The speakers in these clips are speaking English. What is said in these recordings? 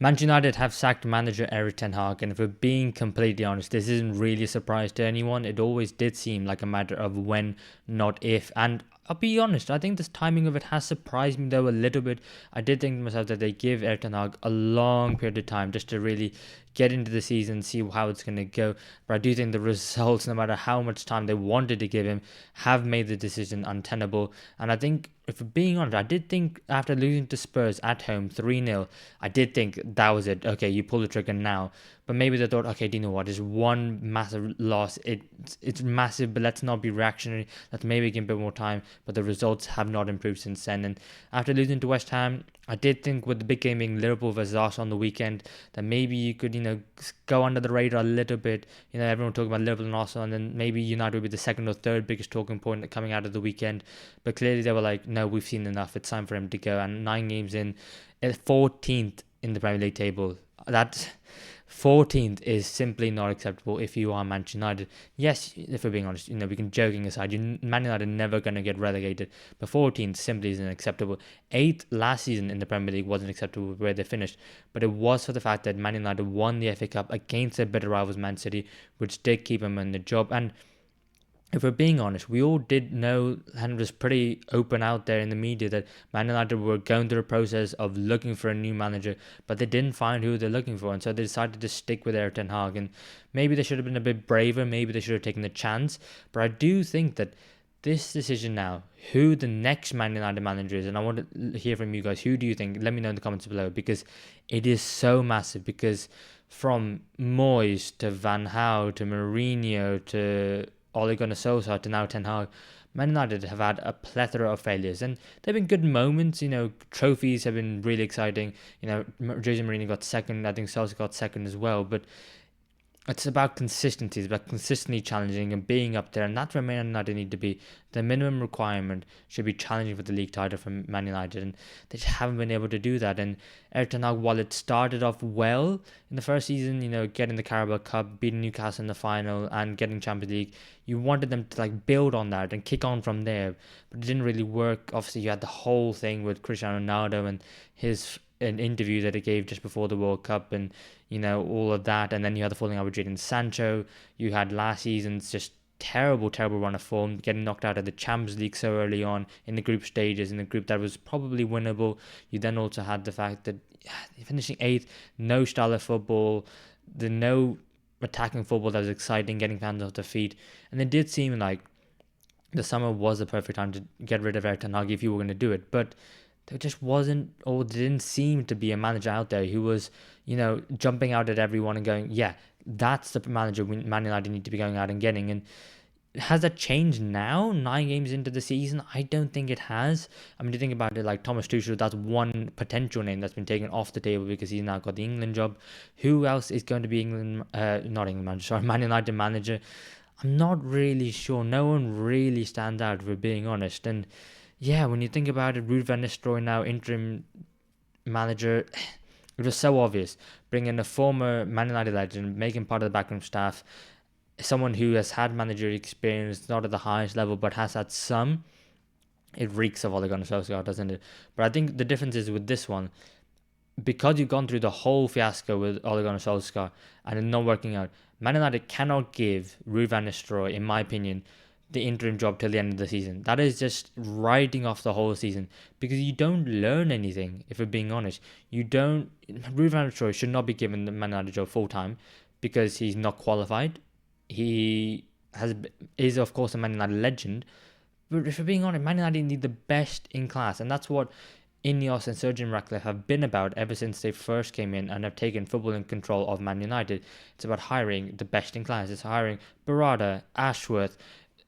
Manchester United have sacked manager Erik ten Hag, and if we're being completely honest, this isn't really a surprise to anyone. It always did seem like a matter of when, not if. And I'll be honest, I think this timing of it has surprised me though a little bit. I did think to myself that they give Erik ten Hag a long period of time just to really get into the season, see how it's going to go. But I do think the results, no matter how much time they wanted to give him, have made the decision untenable. And I think, if we're being honest, I did think after losing to Spurs at home 3-0, I did think that was it. Okay, you pull the trigger now. But maybe they thought, okay, do you know what? It's one massive loss. It's massive, but let's not be reactionary. Let's maybe give a bit more time. But the results have not improved since then. And after losing to West Ham, I did think with the big game being Liverpool versus Arsenal on the weekend, that maybe you could, go under the radar a little bit. Everyone talking about Liverpool and Arsenal, and then maybe United would be the second or third biggest talking point coming out of the weekend. But clearly they were like, no, we've seen enough. It's time for him to go. And 9 games in, 14th in the Premier League table. That 14th is simply not acceptable if you are Manchester United. Yes, if we're being honest, we can joking aside, Man United are never going to get relegated, but 14th simply isn't acceptable. 8th last season in the Premier League wasn't acceptable where they finished, but it was for the fact that Man United won the FA Cup against their bitter rivals Man City, which did keep them in the job. And if we're being honest, we all did know, and it was pretty open out there in the media, that Man United were going through a process of looking for a new manager, but they didn't find who they're looking for, and so they decided to stick with Erik ten Hag. And maybe they should have been a bit braver, maybe they should have taken the chance, but I do think that this decision now, who the next Man United manager is, and I want to hear from you guys, who do you think? Let me know in the comments below, because it is so massive, because from Moyes to Van Gaal to Mourinho to Ole Gunnar Solskjaer to now Ten Hag, Man United have had a plethora of failures, and there have been good moments. Trophies have been really exciting. Jose Mourinho got second. I think Solskjaer got second as well. But it's about consistency. It's about consistently challenging and being up there, and that's where Man United need to be. The minimum requirement should be challenging for the league title from Man United, and they just haven't been able to do that. And Erik ten Hag, while it started off well in the first season, getting the Carabao Cup, beating Newcastle in the final, and getting Champions League, you wanted them to build on that and kick on from there, but it didn't really work. Obviously, you had the whole thing with Cristiano Ronaldo and an interview that he gave just before the World Cup, and all of that, and then you had the falling out with Jadon Sancho. You had last season's just terrible run of form, getting knocked out of the Champions League so early on in the group stages, in a group that was probably winnable. You then also had the fact that finishing 8th, no style of football, no attacking football that was exciting, getting fans off their feet, and it did seem like the summer was the perfect time to get rid of Erik ten Hag if you were going to do it, but there just wasn't, or didn't seem to be, a manager out there who was, jumping out at everyone and going, yeah, that's the manager Man United need to be going out and getting. And has that changed now, 9 games into the season? I don't think it has. I mean, you think about it, like Thomas Tuchel, that's one potential name that's been taken off the table because he's now got the England job. Who else is going to be not England manager, sorry, Man United manager? I'm not really sure. No one really stands out, if we're being honest. And yeah, when you think about it, Ruud van Nistelrooy now interim manager, it was so obvious. Bringing a former Man United legend, making part of the backroom staff, someone who has had managerial experience, not at the highest level, but has had some. It reeks of Ole Gunnar Solskjaer, doesn't it? But I think the difference is with this one, because you've gone through the whole fiasco with Ole Gunnar Solskjaer and it not working out, Man United cannot give Ruud van Nistelrooy, in my opinion, the interim job till the end of the season. That is just writing off the whole season, because you don't learn anything, if we're being honest. Ruud van Nistelrooy should not be given the Man United job full time because he's not qualified. He is of course a Man United legend, but if we're being honest, Man United need the best in class, and that's what Ineos and Sir Jim Ratcliffe have been about ever since they first came in and have taken football in control of Man United. It's about hiring the best in class. It's hiring Barada, Ashworth.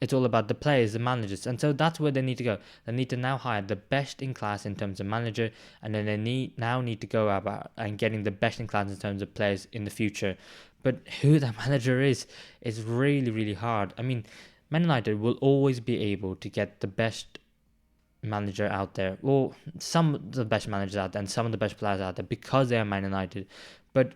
It's all about the players, the managers. And so that's where they need to go. They need to now hire the best in class in terms of manager. And then they need to go about and getting the best in class in terms of players in the future. But who that manager is really, really hard. I mean, Man United will always be able to get the best manager out there. Well, some of the best managers out there and some of the best players out there because they are Man United. But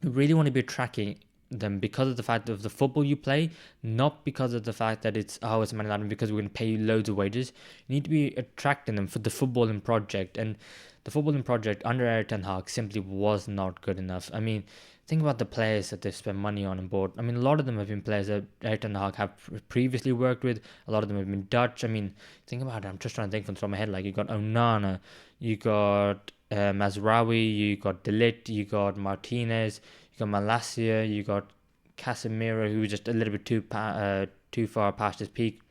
you really want to be tracking them because of the fact of the football you play, not because of the fact that it's Man United because we're going to pay you loads of wages. You need to be attracting them for the footballing project, and the footballing project under Erik ten Hag simply was not good enough. I mean, think about the players that they've spent money on board. I mean, a lot of them have been players that Erik ten Hag have previously worked with. A lot of them have been Dutch. I mean, think about it. I'm just trying to think from the top of my head. Like, you got Onana, you got Mazraoui, you got De Ligt, you got Martinez, you got Malacia, you got Casemiro, who was just a little bit too far past his peak.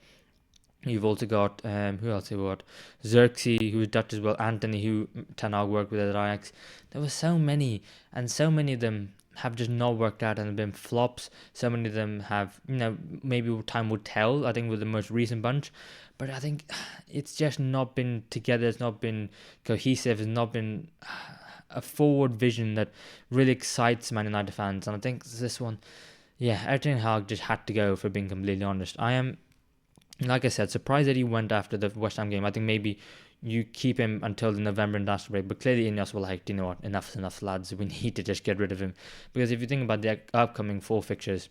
You've also got who else? You got Xerxes, who was Dutch as well. Anthony, who Ten Hag worked with at Ajax. There were so many, and so many of them have just not worked out and have been flops. So many of them have, maybe time will tell. I think with the most recent bunch, but I think it's just not been together. It's not been cohesive. It's not been a forward vision that really excites Man United fans. And I think this one, yeah, Erik ten Hag just had to go. For being completely honest, I am, like I said, surprised that he went after the West Ham game. I think maybe you keep him until the November international break, but clearly Ineos were like, you know what, enough's enough, lads. We need to just get rid of him. Because if you think about the upcoming 4 fixtures,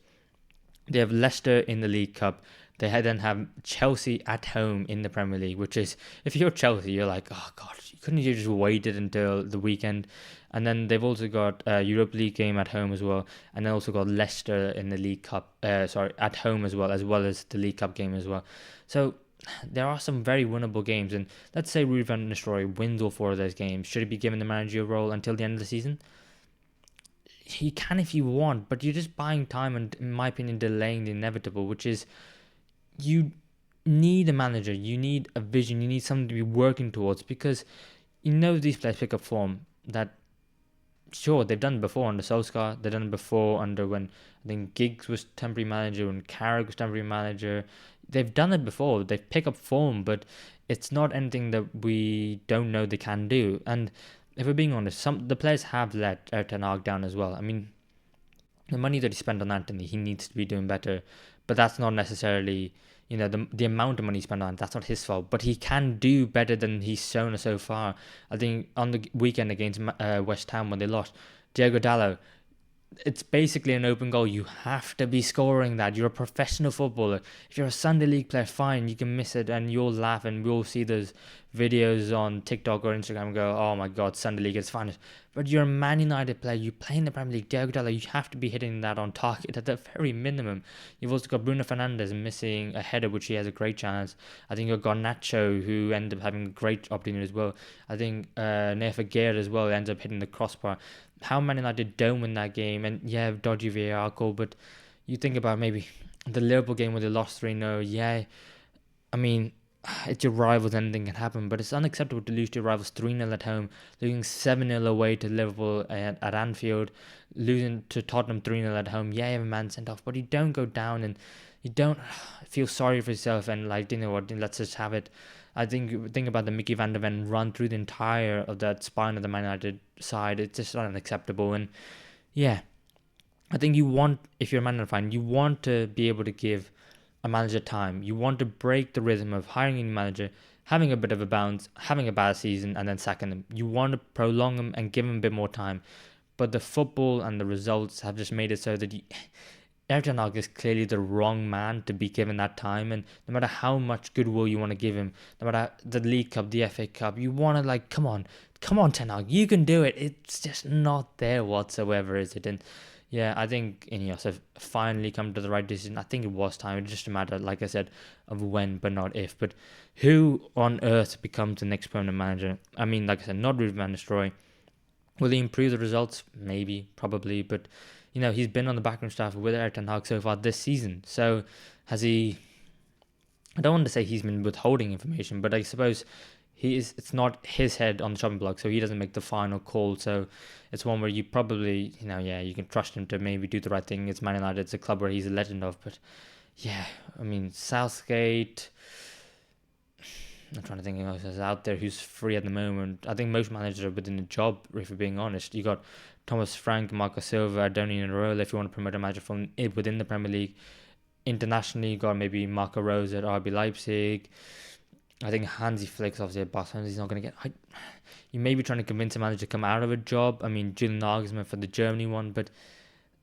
they have Leicester in the League Cup. They then have Chelsea at home in the Premier League, which is, if you're Chelsea, you're like, oh God, couldn't you just waited until the weekend? And then they've also got a Europa League game at home as well. And then also got Leicester in the League Cup, at home as well as the League Cup game as well. So there are some very winnable games. And let's say Ruud van Nistelrooy wins all 4 of those games. Should he be given the managerial role until the end of the season? He can if you want, but you're just buying time and, in my opinion, delaying the inevitable, which is you need a manager, you need a vision, you need something to be working towards, because these players pick up form that, sure, they've done it before under Solskjaer, they've done it before under when I think Giggs was temporary manager and Carrick was temporary manager. They've done it before, they've picked up form, but it's not anything that we don't know they can do. And if we're being honest, the players have let Erik ten Hag down as well. I mean, the money that he spent on Anthony, he needs to be doing better, but that's not necessarily, the amount of money he spent on, that's not his fault. But he can do better than he's shown us so far. I think on the weekend against West Ham when they lost, Diego Dallo, it's basically an open goal. You have to be scoring that. You're a professional footballer. If you're a Sunday League player, fine, you can miss it and you'll laugh, and we'll see those videos on TikTok or Instagram and go, oh my God, Sunday League is fine. But you're a Man United player. You play in the Premier League. Diego Dallo, you have to be hitting that on target at the very minimum. You've also got Bruno Fernandes missing a header, which he has a great chance. I think you've got Nacho, who ended up having a great opportunity as well. I think Nefa Guerra as well ends up hitting the crossbar. How Man United don't win that game, and yeah, dodgy VAR call, but you think about maybe the Liverpool game where they lost 3-0, yeah, I mean, it's your rivals, anything can happen, but it's unacceptable to lose to your rivals 3-0 at home, losing 7-0 away to Liverpool at Anfield, losing to Tottenham 3-0 at home. Yeah, you have a man sent off, but you don't go down and you don't feel sorry for yourself and like, you know what, let's just have it. I think about the Mickey van der Ven run through the entire of that spine of the Man United side. It's just unacceptable. And yeah, I think if you're a Man United fan, you want to be able to give a manager time. You want to break the rhythm of hiring a new manager, having a bit of a bounce, having a bad season, and then sacking them. You want to prolong them and give them a bit more time. But the football and the results have just made it so that Erik ten Hag is clearly the wrong man to be given that time, and no matter how much goodwill you want to give him, no matter the League Cup, the FA Cup, you want to come on ten Hag, you can do it. It's just not there whatsoever, is it? And yeah, I think Ineos have finally come to the right decision. I think it was time. It's just a matter, like I said, of when, but not if. But who on earth becomes the next permanent manager? I mean, like I said, not Ruud van Nistelrooy. Will he improve the results? Maybe, probably, but he's been on the background staff with Erik ten Hag so far this season. So has he? I don't want to say he's been withholding information, but I suppose it's not his head on the chopping block, so he doesn't make the final call. So it's one where you probably, you can trust him to maybe do the right thing. It's Man United, it's a club where he's a legend of. But yeah, I mean, Southgate, I'm trying to think of who's out there who's free at the moment. I think most managers are within a job, if we're being honest. You got Thomas Frank, Marco Silva, Donny and Roll if you want to promote a manager from within the Premier League. Internationally, you got maybe Marco Rose at RB Leipzig. I think Hansi Flick's obviously at Barcelona. He's not going to get... You may be trying to convince a manager to come out of a job. I mean, Julian Nagelsmann for the Germany one, but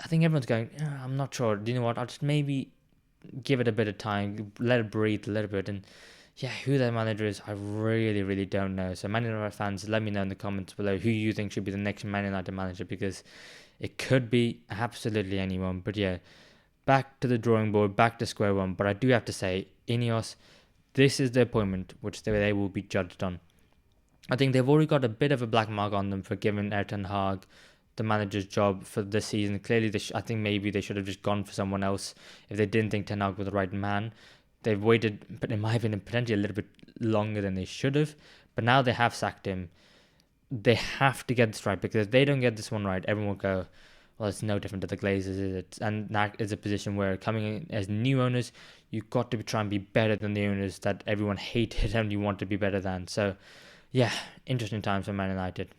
I think everyone's going, I'm not sure. Do you know what? I'll just maybe give it a bit of time, let it breathe a little bit. And yeah, who their manager is, I really, really don't know. So Man United fans, let me know in the comments below who you think should be the next Man United manager, because it could be absolutely anyone. But yeah, back to the drawing board, back to square one. But I do have to say, Ineos, this is the appointment which they will be judged on. I think they've already got a bit of a black mark on them for giving Erik ten Hag the manager's job for this season. Clearly, I think maybe they should have just gone for someone else if they didn't think Ten Hag was the right man. They've waited, but in my opinion, potentially a little bit longer than they should have. But now they have sacked him. They have to get this right, because if they don't get this one right, everyone will go, well, it's no different to the Glazers, is it? And that is a position where, coming in as new owners, you've got to try and be better than the owners that everyone hated and you want to be better than. So, yeah, interesting times for Man United.